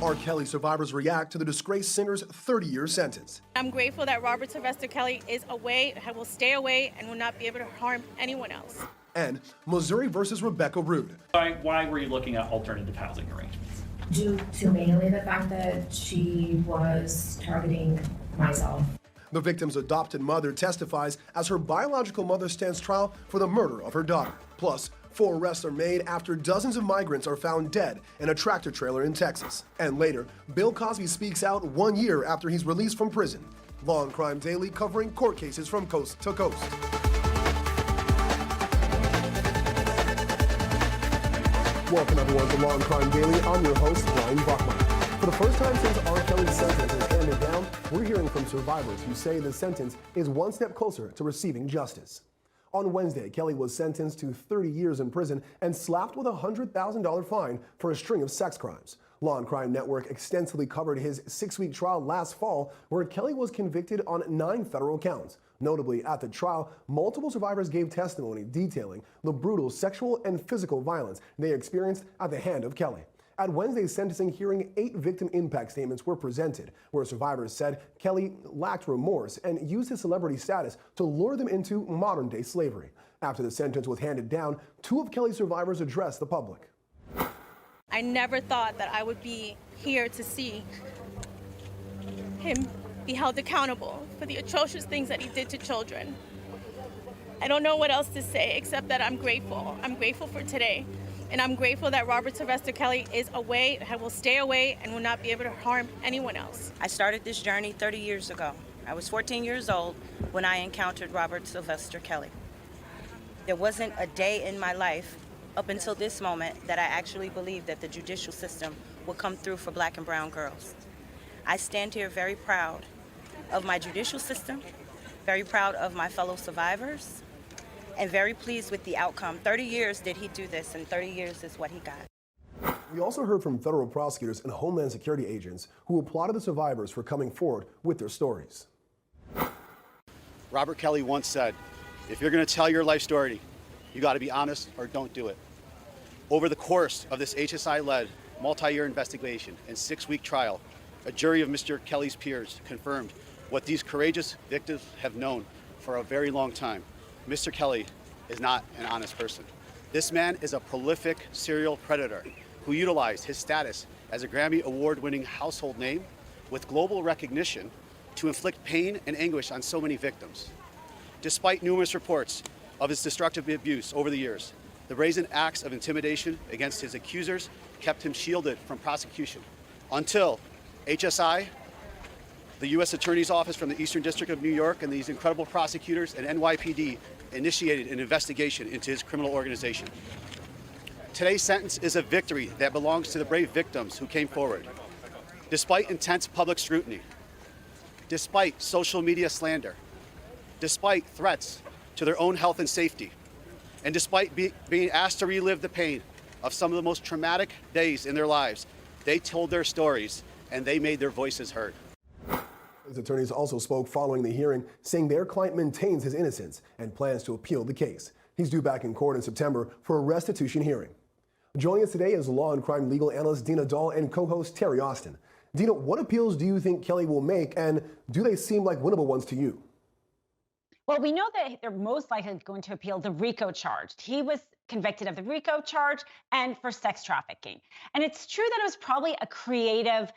R. Kelly survivors react to the Disgraced singer's 30-year sentence. I'm grateful that Robert Sylvester Kelly is away, will stay away, and will not be able to harm anyone else. And Missouri versus Rebecca Ruud. Why were you looking at alternative housing arrangements? Due to mainly the fact that she was targeting myself. The victim's adopted mother testifies as her biological mother stands trial for the murder of her daughter. Plus, 4 arrests are made after dozens of migrants are found dead in a tractor trailer in Texas. And later, Bill Cosby speaks out 1 year after he's released from prison. Law&Crime Daily covering court cases from coast to coast. Welcome everyone to Law&Crime Daily. I'm your host, Buckmire. For the first time since R. Kelly's sentence is handed down, we're hearing from survivors who say the sentence is one step closer to receiving justice. On Wednesday, Kelly was sentenced to 30 years in prison and slapped with a $100,000 fine for a string of sex crimes. Law&Crime Network extensively covered his 6-week trial last fall, where Kelly was convicted on 9 federal counts. Notably, at the trial, multiple survivors gave testimony detailing the brutal sexual and physical violence they experienced at the hand of Kelly. At Wednesday's sentencing hearing, 8 victim impact statements were presented, where survivors said Kelly lacked remorse and used his celebrity status to lure them into modern-day slavery. After the sentence was handed down, 2 of Kelly's survivors addressed the public. I never thought that I would be here to see him be held accountable for the atrocious things that he did to children. I don't know what else to say except that I'm grateful. I'm grateful for today. And I'm grateful that Robert Sylvester Kelly is away, will stay away, and will not be able to harm anyone else. I started this journey 30 years ago. I was 14 years old when I encountered Robert Sylvester Kelly. There wasn't a day in my life up until this moment that I actually believed that the judicial system would come through for Black and brown girls. I stand here very proud of my judicial system, very proud of my fellow survivors, and very pleased with the outcome. 30 years did he do this, and 30 years is what he got. We also heard from federal prosecutors and Homeland Security agents who applauded the survivors for coming forward with their stories. Robert Kelly once said, if you're going to tell your life story, you got to be honest or don't do it. Over the course of this HSI-led multi-year investigation and 6-week trial, a jury of Mr. Kelly's peers confirmed what these courageous victims have known for a very long time. Mr. Kelly is not an honest person. This man is a prolific serial predator who utilized his status as a Grammy Award-winning household name with global recognition to inflict pain and anguish on so many victims. Despite numerous reports of his destructive abuse over the years, the brazen acts of intimidation against his accusers kept him shielded from prosecution until HSI, the U.S. Attorney's Office from the Eastern District of New York, and these incredible prosecutors and NYPD initiated an investigation into his criminal organization. Today's sentence is a victory that belongs to the brave victims who came forward. Despite intense public scrutiny, despite social media slander, despite threats to their own health and safety, and despite being asked to relive the pain of some of the most traumatic days in their lives, they told their stories and they made their voices heard. His attorneys also spoke following the hearing, saying their client maintains his innocence and plans to appeal the case. He's due back in court in September for a restitution hearing. Joining us today is Law and Crime legal analyst Dina Dahl and co-host Terri Austin. Dina, what appeals do you think Kelly will make, and do they seem like winnable ones to you? Well, we know that they're most likely going to appeal the RICO charge. He was convicted of the RICO charge and for sex trafficking. And it's true that it was probably a creative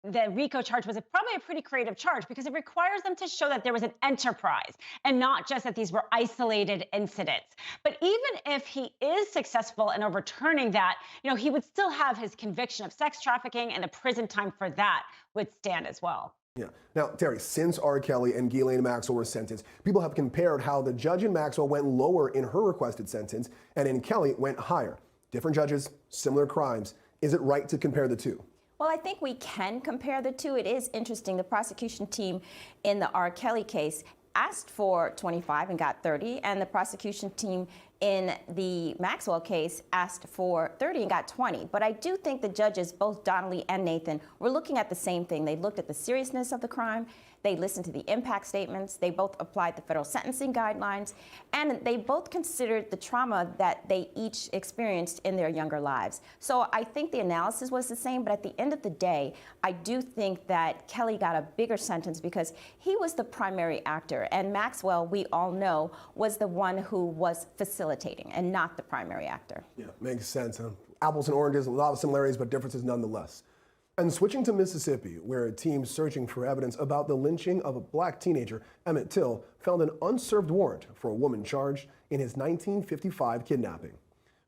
the RICO charge was probably a pretty creative charge because it requires them to show that there was an enterprise and not just that these were isolated incidents. But even if he is successful in overturning that, he would still have his conviction of sex trafficking, and the prison time for that would stand as well. Yeah. Now, Terri, since R. Kelly and Ghislaine Maxwell were sentenced, people have compared how the judge in Maxwell went lower in her requested sentence and in Kelly went higher. Different judges, similar crimes. Is it right to compare the two? Well, I think we can compare the two. It is interesting. The prosecution team in the R. Kelly case asked for 25 and got 30, and the prosecution team in the Maxwell case asked for 30 and got 20. But I do think the judges, both Donnelly and Nathan, were looking at the same thing. They looked at the seriousness of the crime. They listened to the impact statements. They both applied the federal sentencing guidelines, and they both considered the trauma that they each experienced in their younger lives. So I think the analysis was the same, but at the end of the day, I do think that Kelly got a bigger sentence because he was the primary actor, and Maxwell, we all know, was the one who was facilitating and not the primary actor. Yeah, makes sense. Apples and oranges, a lot of similarities, but differences nonetheless. And switching to Mississippi, where a team searching for evidence about the lynching of a black teenager, Emmett Till, found an unserved warrant for a woman charged in his 1955 kidnapping.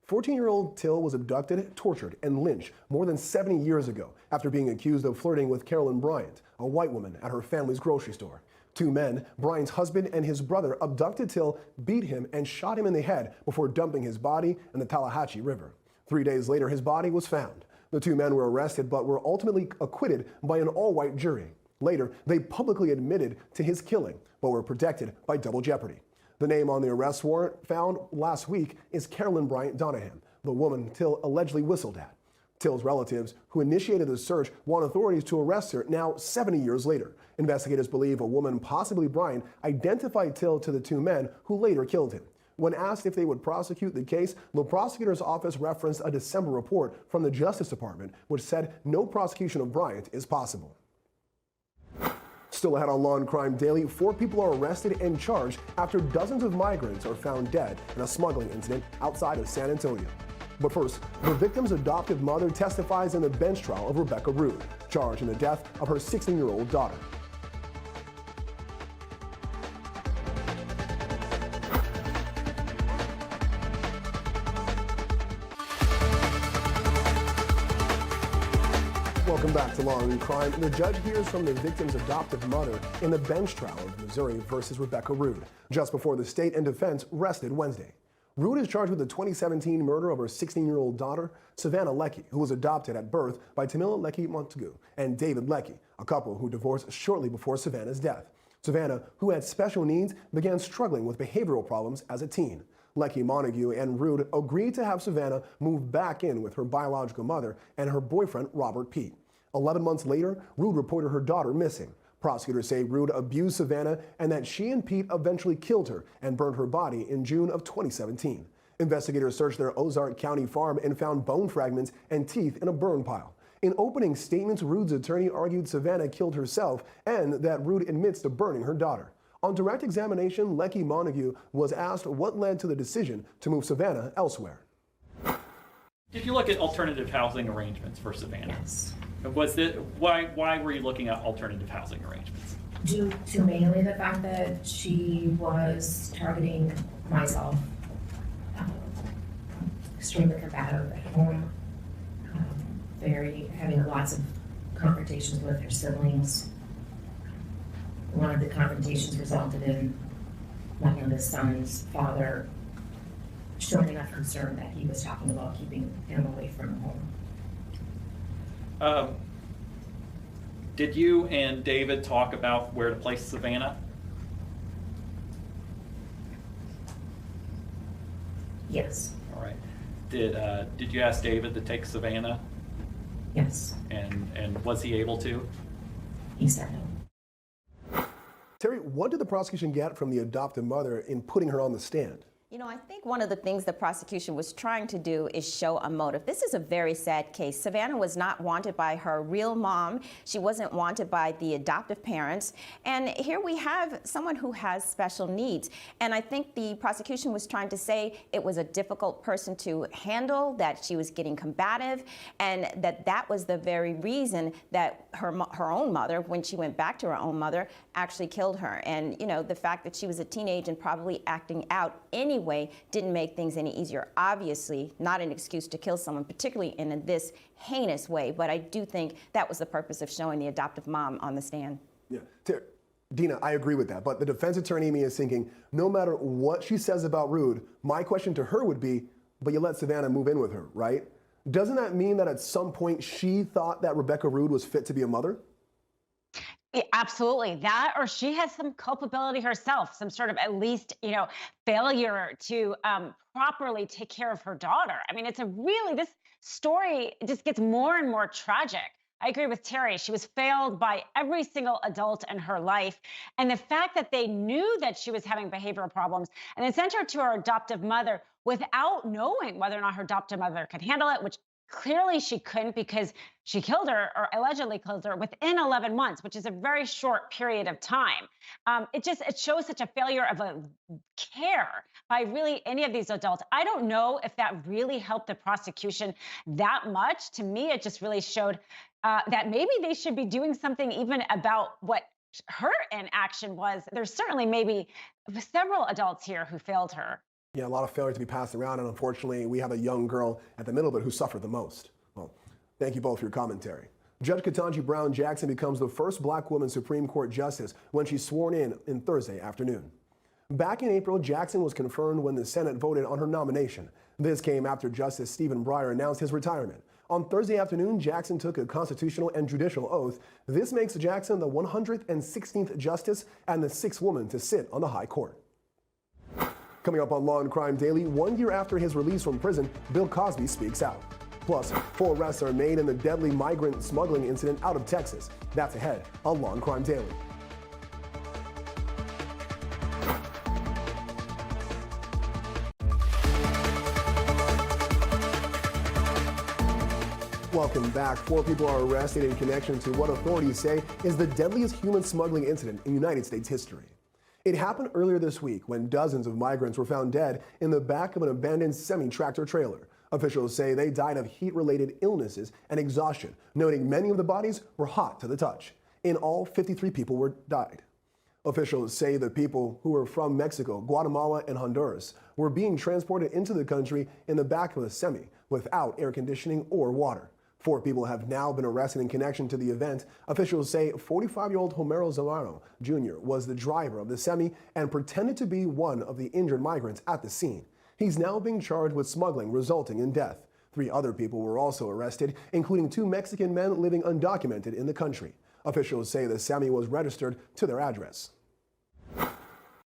14-year-old Till was abducted, tortured, and lynched more than 70 years ago after being accused of flirting with Carolyn Bryant, a white woman at her family's grocery store. Two men, Bryant's husband and his brother, abducted Till, beat him, and shot him in the head before dumping his body in the Tallahatchie River. 3 days later, his body was found. The two men were arrested but were ultimately acquitted by an all-white jury. Later, they publicly admitted to his killing, but were protected by double jeopardy. The name on the arrest warrant found last week is Carolyn Bryant Donahue, the woman Till allegedly whistled at. Till's relatives, who initiated the search, want authorities to arrest her now 70 years later. Investigators believe a woman, possibly Bryant, identified Till to the two men who later killed him. When asked if they would prosecute the case, the prosecutor's office referenced a December report from the Justice Department, which said no prosecution of Bryant is possible. Still ahead on Law&Crime Daily, 4 people are arrested and charged after dozens of migrants are found dead in a smuggling incident outside of San Antonio. But first, the victim's adoptive mother testifies in the bench trial of Rebecca Ruud, charged in the death of her 16-year-old daughter. Welcome back to Law and Crime. The judge hears from the victim's adoptive mother in the bench trial of Missouri versus Rebecca Ruud, just before the state and defense rested Wednesday. Ruud is charged with the 2017 murder of her 16-year-old daughter, Savannah Leckie, who was adopted at birth by Tamila Leckie Montague and David Leckie, a couple who divorced shortly before Savannah's death. Savannah, who had special needs, began struggling with behavioral problems as a teen. Leckie Montague and Ruud agreed to have Savannah move back in with her biological mother and her boyfriend, Robert Pete. 11 months later, Ruud reported her daughter missing. Prosecutors say Ruud abused Savannah and that she and Pete eventually killed her and burned her body in June of 2017. Investigators searched their Ozark County farm and found bone fragments and teeth in a burn pile. In opening statements, Ruud's attorney argued Savannah killed herself and that Ruud admits to burning her daughter. On direct examination, Leckie Montague was asked what led to the decision to move Savannah elsewhere. Did you look at alternative housing arrangements for Savannah? Yes. Why were you looking at alternative housing arrangements? Due to mainly the fact that she was targeting myself, extremely combative at home, having lots of confrontations with her siblings. One of the confrontations resulted in my youngest son's father showing enough concern that he was talking about keeping him away from home. Did you and David talk about where to place Savannah? Yes. All right. Did you ask David to take Savannah? Yes. And was he able to? He said no. Terri, what did the prosecution get from the adoptive mother in putting her on the stand? You know, I think one of the things the prosecution was trying to do is show a motive. This is a very sad case. Savannah was not wanted by her real mom. She wasn't wanted by the adoptive parents. And here we have someone who has special needs. And I think the prosecution was trying to say it was a difficult person to handle, that she was getting combative, and that was the very reason that her own mother, when she went back to her own mother, actually killed her. And, you know, the fact that she was a teenage and probably acting out anyway didn't make things any easier. Obviously, not an excuse to kill someone, particularly in this heinous way, but I do think that was the purpose of showing the adoptive mom on the stand. Yeah, Dina, I agree with that, but the defense attorney in me is thinking, no matter what she says about Ruud, my question to her would be, but you let Savannah move in with her, right? Doesn't that mean that at some point she thought that Rebecca Ruud was fit to be a mother? Yeah, absolutely. That, or she has some culpability herself, some sort of at least, you know, failure to properly take care of her daughter. I mean, this story just gets more and more tragic I agree with Terri. She was failed by every single adult in her life. And the fact that they knew that she was having behavioral problems and then sent her to her adoptive mother without knowing whether or not her adoptive mother could handle it, which clearly she couldn't because she killed her or allegedly killed her within 11 months, which is a very short period of time. It shows such a failure of a care by really any of these adults. I don't know if that really helped the prosecution that much. To me, it just really showed that maybe they should be doing something even about what her inaction was. There's certainly maybe several adults here who failed her. Yeah, a lot of failure to be passed around, and unfortunately, we have a young girl at the middle of it who suffered the most. Well, thank you both for your commentary. Judge Ketanji Brown Jackson becomes the first black woman Supreme Court justice when she's sworn in Thursday afternoon. Back in April, Jackson was confirmed when the Senate voted on her nomination. This came after Justice Stephen Breyer announced his retirement. On Thursday afternoon, Jackson took a constitutional and judicial oath. This makes Jackson the 116th justice and the 6th woman to sit on the high court. Coming up on Law&Crime Daily, 1 year after his release from prison, Bill Cosby speaks out. Plus, 4 arrests are made in the deadly migrant smuggling incident out of Texas. That's ahead on Law&Crime Daily. Welcome back. 4 people are arrested in connection to what authorities say is the deadliest human smuggling incident in United States history. It happened earlier this week when dozens of migrants were found dead in the back of an abandoned semi-tractor trailer. Officials say they died of heat-related illnesses and exhaustion, noting many of the bodies were hot to the touch. In all, 53 people died. Officials say the people who were from Mexico, Guatemala, and Honduras were being transported into the country in the back of a semi without air conditioning or water. 4 people have now been arrested in connection to the event. Officials say 45-year-old Homero Zamorano Jr. was the driver of the semi and pretended to be one of the injured migrants at the scene. He's now being charged with smuggling resulting in death. 3 other people were also arrested, including 2 Mexican men living undocumented in the country. Officials say the semi was registered to their address.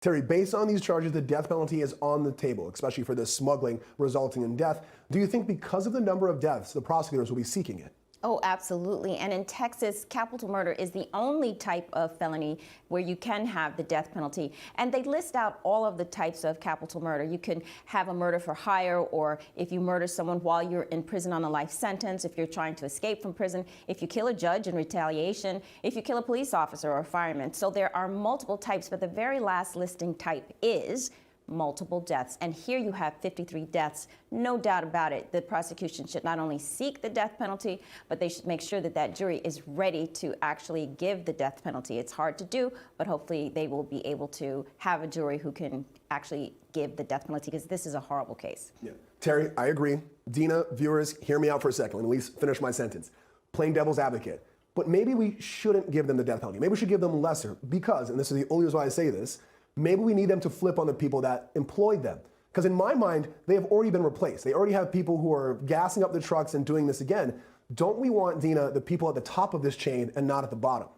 Terri, based on these charges, the death penalty is on the table, especially for this smuggling resulting in death. Do you think because of the number of deaths, the prosecutors will be seeking it? Oh, absolutely. And in Texas, capital murder is the only type of felony where you can have the death penalty. And they list out all of the types of capital murder. You can have a murder for hire, or if you murder someone while you're in prison on a life sentence, if you're trying to escape from prison, if you kill a judge in retaliation, if you kill a police officer or a fireman. So there are multiple types, but the very last listing type is multiple deaths. And here you have 53 deaths. No doubt about it. The prosecution should not only seek the death penalty, but they should make sure that that jury is ready to actually give the death penalty. It's hard to do, but hopefully they will be able to have a jury who can actually give the death penalty, because this is a horrible case. Yeah. Terri, I agree. Dina, viewers, hear me out for a second. Let me at least finish my sentence. Playing devil's advocate. But maybe we shouldn't give them the death penalty. Maybe we should give them lesser because, and this is the only reason why I say this, maybe we need them to flip on the people that employed them. Because in my mind, they have already been replaced. They already have people who are gassing up the trucks and doing this again. Don't we want, Dina, the people at the top of this chain and not at the bottom?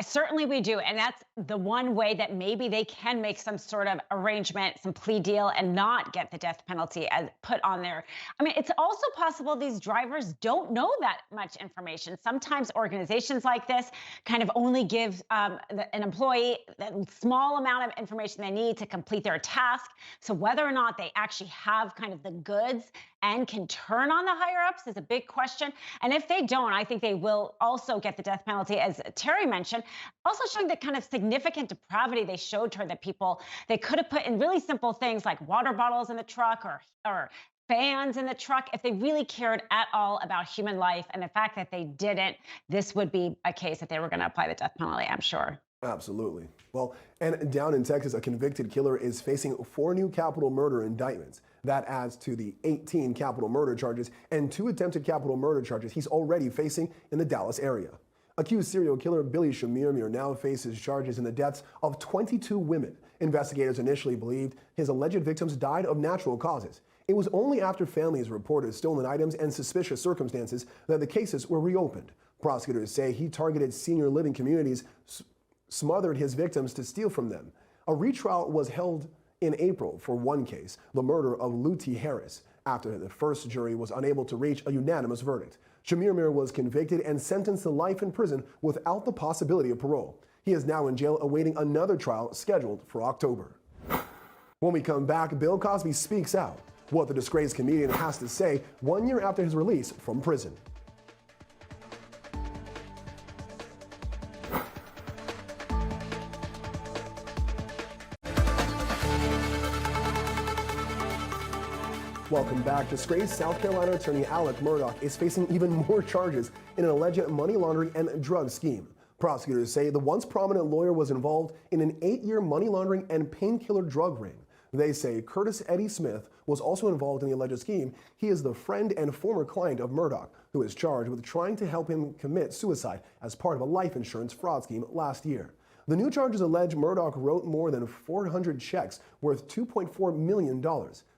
Certainly we do. And that's the one way that maybe they can make some sort of arrangement, some plea deal, and not get the death penalty as put on there. I mean, it's also possible these drivers don't know that much information. Sometimes organizations like this kind of only give an employee that small amount of information they need to complete their task. So whether or not they actually have kind of the goods and can turn on the higher-ups is a big question. And if they don't, I think they will also get the death penalty, as Terri mentioned, also showing the kind of significant depravity they showed toward the people. They could have put in really simple things like water bottles in the truck or fans in the truck. If they really cared at all about human life, and the fact that they didn't, this would be a case that they were going to apply the death penalty, I'm sure. Absolutely. Well, and down in Texas, a convicted killer is facing 4 new capital murder indictments. That adds to the 18 capital murder charges and 2 attempted capital murder charges he's already facing in the Dallas area. Accused serial killer Billy Chemirmir now faces charges in the deaths of 22 women. Investigators initially believed his alleged victims died of natural causes. It was only after families reported stolen items and suspicious circumstances that the cases were reopened. Prosecutors say he targeted senior living communities, smothered his victims to steal from them. A retrial was held in April for one case, the murder of Luty Harris, after the first jury was unable to reach a unanimous verdict. Chemirmir was convicted and sentenced to life in prison without the possibility of parole. He is now in jail awaiting another trial scheduled for October. When we come back, Bill Cosby speaks out. What the disgraced comedian has to say 1 year after his release from prison. Welcome back. Disgraced South Carolina attorney Alec Murdaugh is facing even more charges in an alleged money laundering and drug scheme. Prosecutors say the once prominent lawyer was involved in an 8-year money laundering and painkiller drug ring. They say Curtis Eddie Smith was also involved in the alleged scheme. He is the friend and former client of Murdaugh, who is charged with trying to help him commit suicide as part of a life insurance fraud scheme last year. The new charges allege Murdaugh wrote more than 400 checks worth $2.4 million.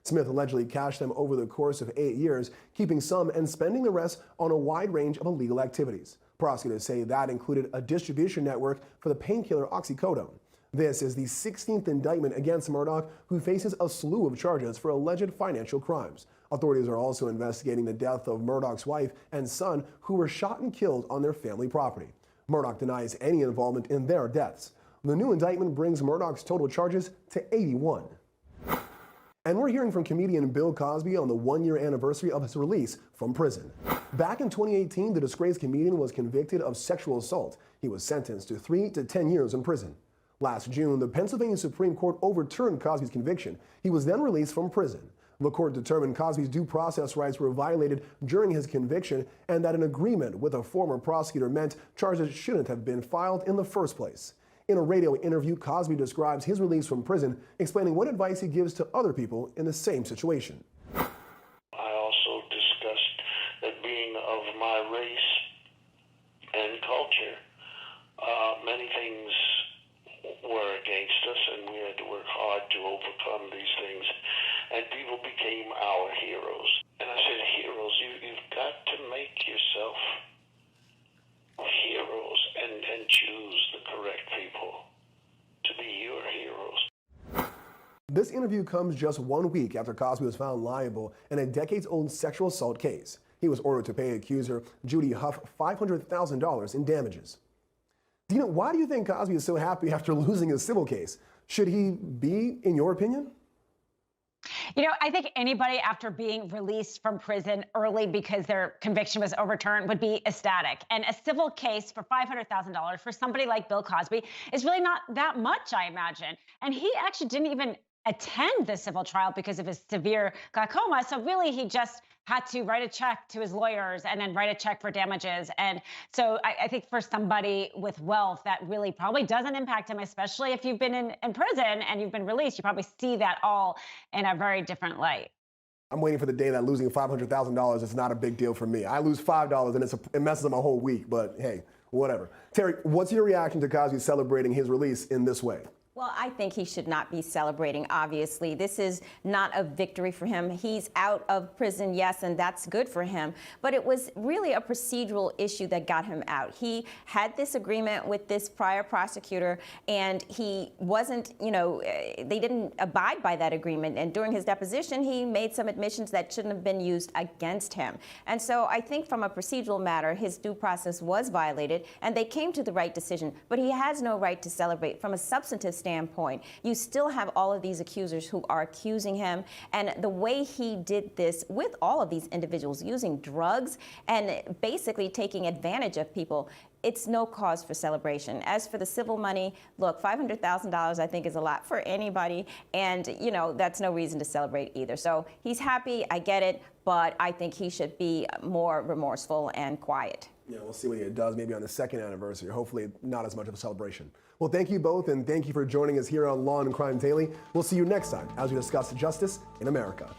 Smith allegedly cashed them over the course of 8 years, keeping some and spending the rest on a wide range of illegal activities. Prosecutors say that included a distribution network for the painkiller oxycodone. This is the 16th indictment against Murdaugh, who faces a slew of charges for alleged financial crimes. Authorities are also investigating the death of Murdaugh's wife and son, who were shot and killed on their family property. Murdaugh denies any involvement in their deaths. The new indictment brings Murdaugh's total charges to 81. And we're hearing from comedian Bill Cosby on the 1-year anniversary of his release from prison. Back in 2018, the disgraced comedian was convicted of sexual assault. He was sentenced to 3 to 10 years in prison. Last June, the Pennsylvania Supreme Court overturned Cosby's conviction. He was then released from prison. The court determined Cosby's due process rights were violated during his conviction and that an agreement with a former prosecutor meant charges shouldn't have been filed in the first place. In a radio interview, Cosby describes his release from prison, explaining what advice he gives to other people in the same situation. I also discussed that being of my race and culture, many things were against us, and we had to work hard to overcome these things. And people became our heroes. And I said, heroes, you've got to make yourself heroes and choose the correct people to be your heroes. This interview comes just 1 week after Cosby was found liable in a decades-old sexual assault case. He was ordered to pay accuser Juli Huff $500,000 in damages. Dina, why do you think Cosby is so happy after losing his civil case? Should he be, in your opinion? You know, I think anybody after being released from prison early because their conviction was overturned would be ecstatic. And a civil case for $500,000 for somebody like Bill Cosby is really not that much, I imagine. And he actually didn't even attend the civil trial because of his severe glaucoma. So really, he just had to write a check to his lawyers and then write a check for damages. And so I think for somebody with wealth, that really probably doesn't impact him, especially if you've been in prison and you've been released. You probably see that all in a very different light. I'm waiting for the day that losing $500,000 is not a big deal for me. I lose $5 and it messes up my whole week, but hey, whatever. Terri, what's your reaction to Cosby celebrating his release in this way? Well, I think he should not be celebrating, obviously. This is not a victory for him. He's out of prison, yes, and that's good for him. But it was really a procedural issue that got him out. He had this agreement with this prior prosecutor, and he wasn't, they didn't abide by that agreement. And during his deposition, he made some admissions that shouldn't have been used against him. And so I think from a procedural matter, his due process was violated, and they came to the right decision. But he has no right to celebrate from a substantive standpoint. You still have all of these accusers who are accusing him, and the way he did this with all of these individuals using drugs and basically taking advantage of people, it's no cause for celebration. As for the civil money, look, $500,000 I think is a lot for anybody, and that's no reason to celebrate either. So he's happy, I get it, but I think he should be more remorseful and quiet. Yeah, we'll see what he does maybe on the 2nd anniversary. Hopefully not as much of a celebration. Well, thank you both, and thank you for joining us here on Law&Crime Daily. We'll see you next time as we discuss justice in America.